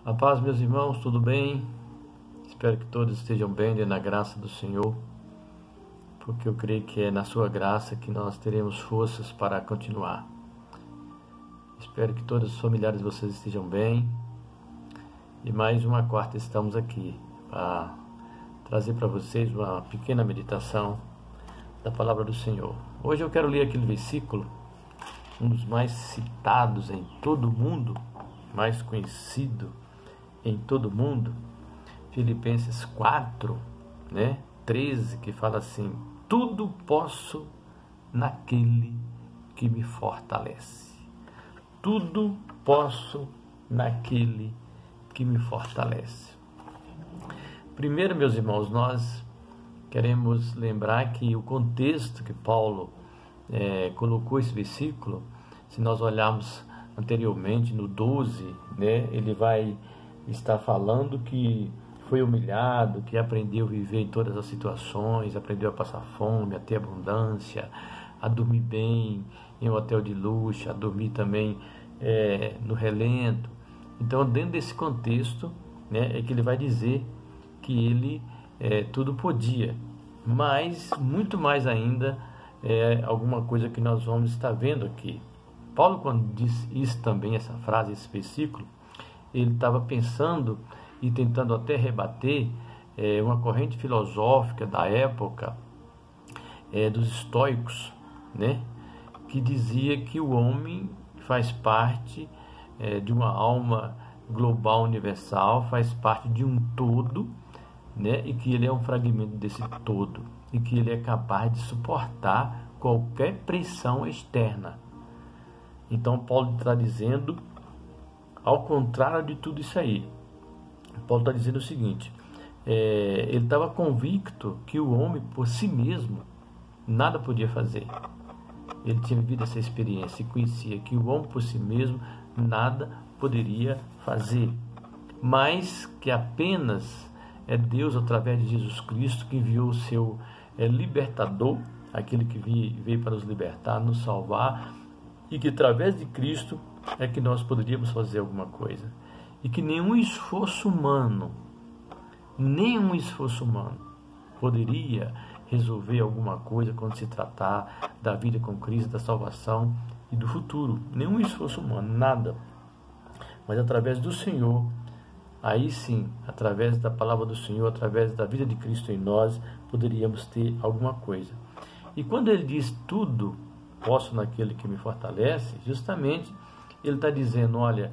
A paz, meus irmãos, tudo bem? Espero que todos estejam bem, na graça do Senhor, porque eu creio que é na sua graça que nós teremos forças para continuar. Espero que todos os familiares de vocês estejam bem. E mais uma quarta estamos aqui para trazer para vocês uma pequena meditação da palavra do Senhor. Hoje eu quero ler aquele versículo, um dos mais citados em todo o mundo, mais conhecido em todo o mundo, Filipenses 4, 13, que fala assim: tudo posso naquele que me fortalece. Tudo posso naquele que me fortalece. Primeiro, meus irmãos, nós queremos lembrar que o contexto que Paulo colocou esse versículo, se nós olharmos anteriormente no 12, ele vai estar falando que foi humilhado, que aprendeu a viver em todas as situações, aprendeu a passar fome, a ter abundância, a dormir bem em um hotel de luxo, a dormir também no relento. Então, dentro desse contexto, é que ele vai dizer que ele tudo podia, mas muito mais ainda alguma coisa que nós vamos estar vendo aqui. Paulo, quando diz isso também, essa frase, esse versículo, ele estava pensando e tentando até rebater uma corrente filosófica da época dos estoicos, que dizia que o homem faz parte de uma alma global universal, faz parte de um todo, e que ele é um fragmento desse todo, e que ele é capaz de suportar qualquer pressão externa. Então Paulo está dizendo, ao contrário de tudo isso aí, Paulo está dizendo o seguinte: ele estava convicto que o homem por si mesmo nada podia fazer. Ele tinha vivido essa experiência e conhecia que o homem por si mesmo nada poderia fazer, mas que apenas é Deus, através de Jesus Cristo, que enviou o seu libertador, aquele que veio para nos libertar, nos salvar, e que através de Cristo é que nós poderíamos fazer alguma coisa. E que nenhum esforço humano poderia resolver alguma coisa quando se tratar da vida com Cristo, da salvação e do futuro. Nenhum esforço humano, nada. Mas através do Senhor, aí sim, através da palavra do Senhor, através da vida de Cristo em nós, poderíamos ter alguma coisa. E quando ele diz tudo posso naquele que me fortalece, justamente ele está dizendo: olha,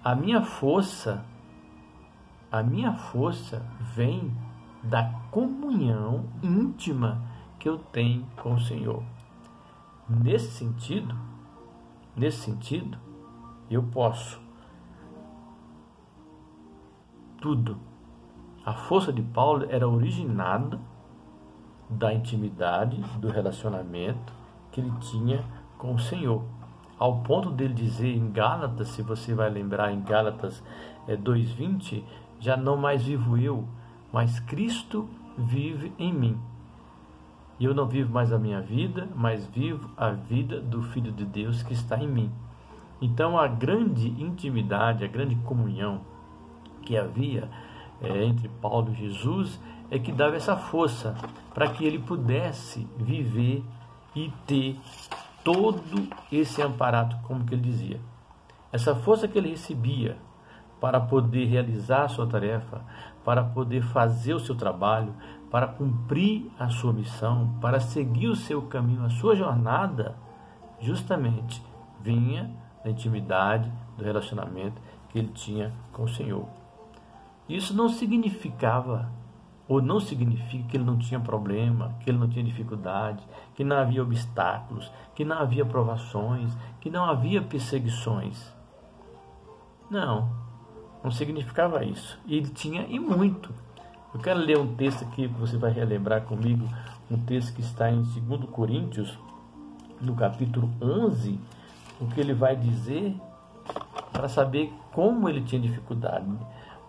a minha força vem da comunhão íntima que eu tenho com o Senhor. Nesse sentido, eu posso tudo. A força de Paulo era originada da intimidade, do relacionamento que ele tinha com o Senhor, ao ponto dele dizer em Gálatas, se você vai lembrar, em Gálatas 2:20, já não mais vivo eu, mas Cristo vive em mim. E eu não vivo mais a minha vida, mas vivo a vida do Filho de Deus que está em mim. Então a grande intimidade, a grande comunhão que havia entre Paulo e Jesus é que dava essa força para que ele pudesse viver e ter todo esse amparato, como que ele dizia. Essa força que ele recebia para poder realizar a sua tarefa, para poder fazer o seu trabalho, para cumprir a sua missão, para seguir o seu caminho, a sua jornada, justamente vinha da intimidade, do relacionamento que ele tinha com o Senhor. Isso não significava, ou não significa, que ele não tinha problema, que ele não tinha dificuldade, que não havia obstáculos, que não havia provações, que não havia perseguições. Não significava isso. E ele tinha, e muito. Eu quero ler um texto aqui que você vai relembrar comigo, um texto que está em 2 Coríntios, no capítulo 11, o que ele vai dizer para saber como ele tinha dificuldade.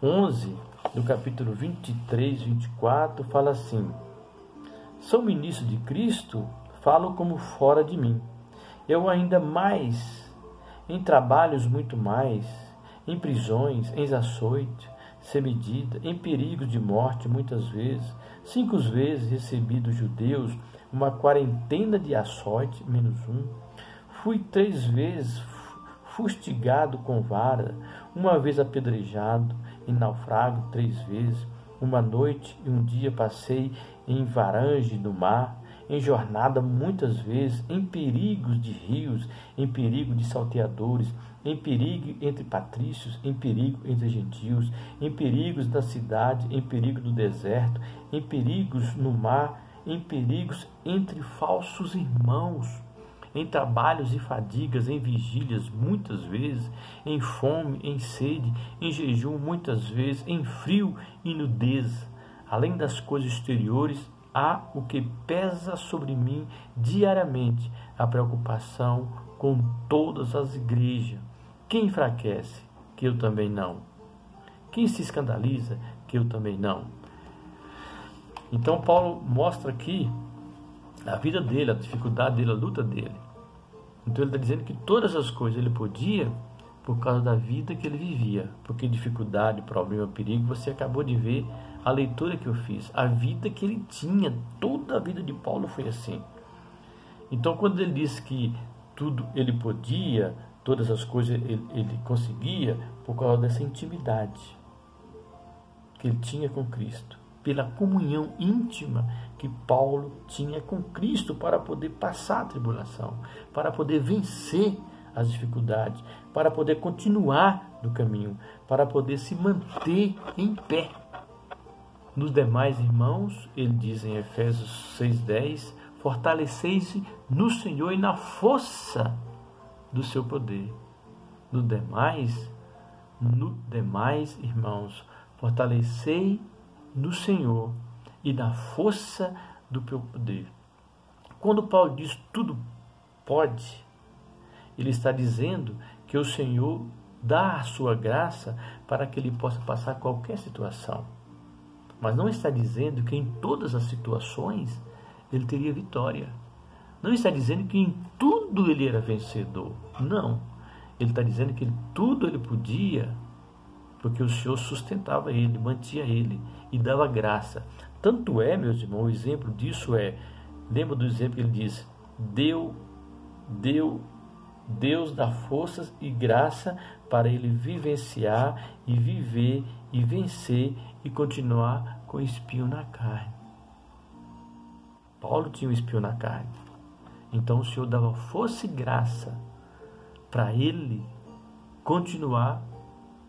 11, no capítulo 23, 24, fala assim: sou ministro de Cristo, falo como fora de mim. Eu ainda mais, em trabalhos muito mais, em prisões, em açoite, sem medida, em perigos de morte muitas vezes, 5 vezes recebi dos judeus uma quarentena de açoite, -1. Fui 3 vezes fustigado com vara, 1 vez apedrejado, em naufrágio 3 vezes, 1 noite e 1 dia passei em varange no mar, em jornada muitas vezes, em perigos de rios, em perigo de salteadores, em perigo entre patrícios, em perigo entre gentios, em perigos da cidade, em perigo do deserto, em perigos no mar, em perigos entre falsos irmãos, em trabalhos e fadigas, em vigílias muitas vezes, em fome, em sede, em jejum muitas vezes, em frio e nudez. Além das coisas exteriores, há o que pesa sobre mim diariamente, a preocupação com todas as igrejas. Quem enfraquece? Que eu também não. Quem se escandaliza? Que eu também não. Então Paulo mostra aqui a vida dele, a dificuldade dele, a luta dele. Então ele está dizendo que todas as coisas ele podia por causa da vida que ele vivia. Porque dificuldade, problema, perigo, você acabou de ver a leitura que eu fiz. A vida que ele tinha, toda a vida de Paulo foi assim. Então quando ele diz que tudo ele podia, todas as coisas ele conseguia, por causa dessa intimidade que ele tinha com Cristo, pela comunhão íntima que Paulo tinha com Cristo para poder passar a tribulação, para poder vencer as dificuldades, para poder continuar no caminho, para poder se manter em pé. Nos demais irmãos, ele diz em Efésios 6,10, fortalecei-se no Senhor e na força do seu poder. No demais, irmãos, fortalecei no Senhor e na força do teu poder. Quando Paulo diz tudo pode, ele está dizendo que o Senhor dá a sua graça para que ele possa passar qualquer situação. Mas não está dizendo que em todas as situações ele teria vitória. Não está dizendo que em tudo ele era vencedor. Não. Ele está dizendo que tudo ele podia, porque o Senhor sustentava ele, mantinha ele e dava graça. Tanto é, meus irmãos, o exemplo disso lembra do exemplo que ele diz, Deus dá forças e graça para ele vivenciar e viver e vencer e continuar com o espinho na carne. Paulo tinha um espinho na carne. Então o Senhor dava força e graça para ele continuar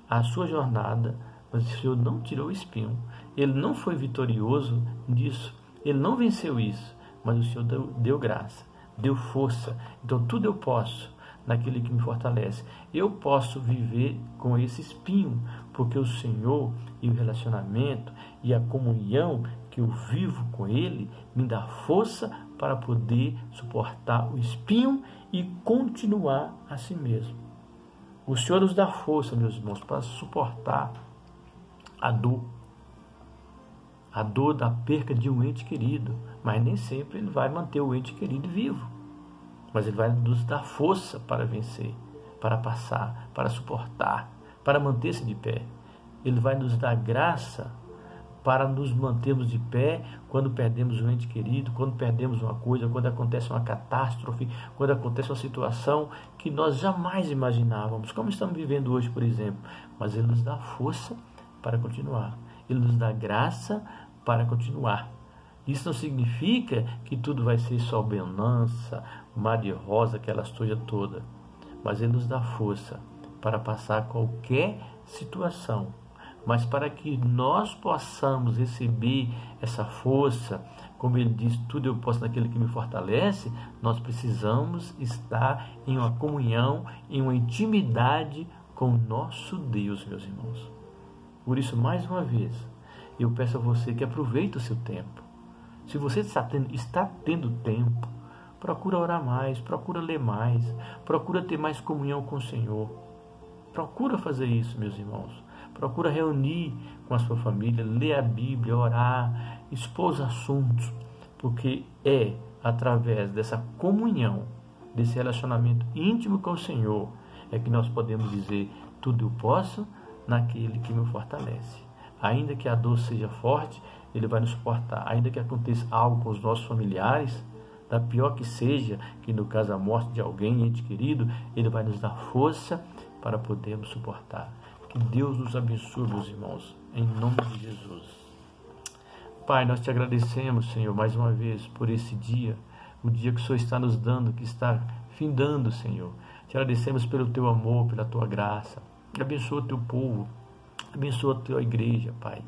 a sua jornada, mas o Senhor não tirou o espinho. Ele não foi vitorioso nisso, ele não venceu isso, mas o Senhor deu graça, deu força. Então tudo eu posso naquele que me fortalece. Eu posso viver com esse espinho, porque o Senhor e o relacionamento e a comunhão que eu vivo com Ele me dá força para poder suportar o espinho e continuar a si mesmo. O Senhor nos dá força, meus irmãos, para suportar a dor da perca de um ente querido, mas nem sempre Ele vai manter o ente querido vivo. Mas Ele vai nos dar força para vencer, para passar, para suportar, para manter-se de pé. Ele vai nos dar graça para nos mantermos de pé quando perdemos um ente querido, quando perdemos uma coisa, quando acontece uma catástrofe, quando acontece uma situação que nós jamais imaginávamos, como estamos vivendo hoje, por exemplo. Mas Ele nos dá força para continuar. Ele nos dá graça para continuar. Isso não significa que tudo vai ser só bonança, mar de rosa, aquelas coisas todas. Mas Ele nos dá força para passar qualquer situação. Mas para que nós possamos receber essa força, como Ele diz, tudo eu posso naquele que me fortalece, nós precisamos estar em uma comunhão, em uma intimidade com o nosso Deus, meus irmãos. Por isso, mais uma vez, eu peço a você que aproveite o seu tempo. Se você está tendo tempo, procura orar mais, procura ler mais, procura ter mais comunhão com o Senhor. Procura fazer isso, meus irmãos. Procura reunir com a sua família, ler a Bíblia, orar, expor os assuntos, porque é através dessa comunhão, desse relacionamento íntimo com o Senhor, é que nós podemos dizer, Tudo eu posso naquele que me fortalece. Ainda que a dor seja forte, Ele vai nos suportar. Ainda que aconteça algo com os nossos familiares, da pior que seja, que no caso a morte de alguém, ente querido, Ele vai nos dar força para podermos suportar. Que Deus nos abençoe, meus irmãos, em nome de Jesus. Pai, nós te agradecemos, Senhor, mais uma vez por esse dia, o dia que o Senhor está nos dando, que está findando, Senhor. Te agradecemos pelo teu amor, pela tua graça. Abençoa o teu povo, abençoa a tua igreja, Pai.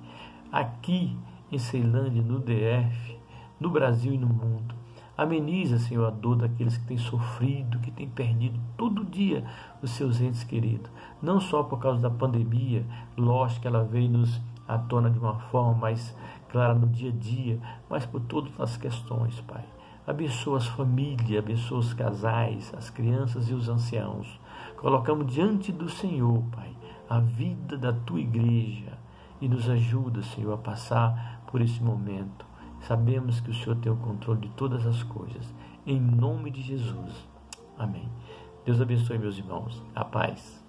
Aqui em Ceilândia, no DF, no Brasil e no mundo. Ameniza, Senhor, a dor daqueles que têm sofrido, que têm perdido todo dia os seus entes queridos. Não só por causa da pandemia, lógico que ela veio nos à tona de uma forma mais clara no dia a dia, mas por todas as questões, Pai. Abençoa as famílias, abençoa os casais, as crianças e os anciãos. Colocamos diante do Senhor, Pai, a vida da tua igreja e nos ajuda, Senhor, a passar por esse momento. Sabemos que o Senhor tem o controle de todas as coisas. Em nome de Jesus. Amém. Deus abençoe, meus irmãos. A paz.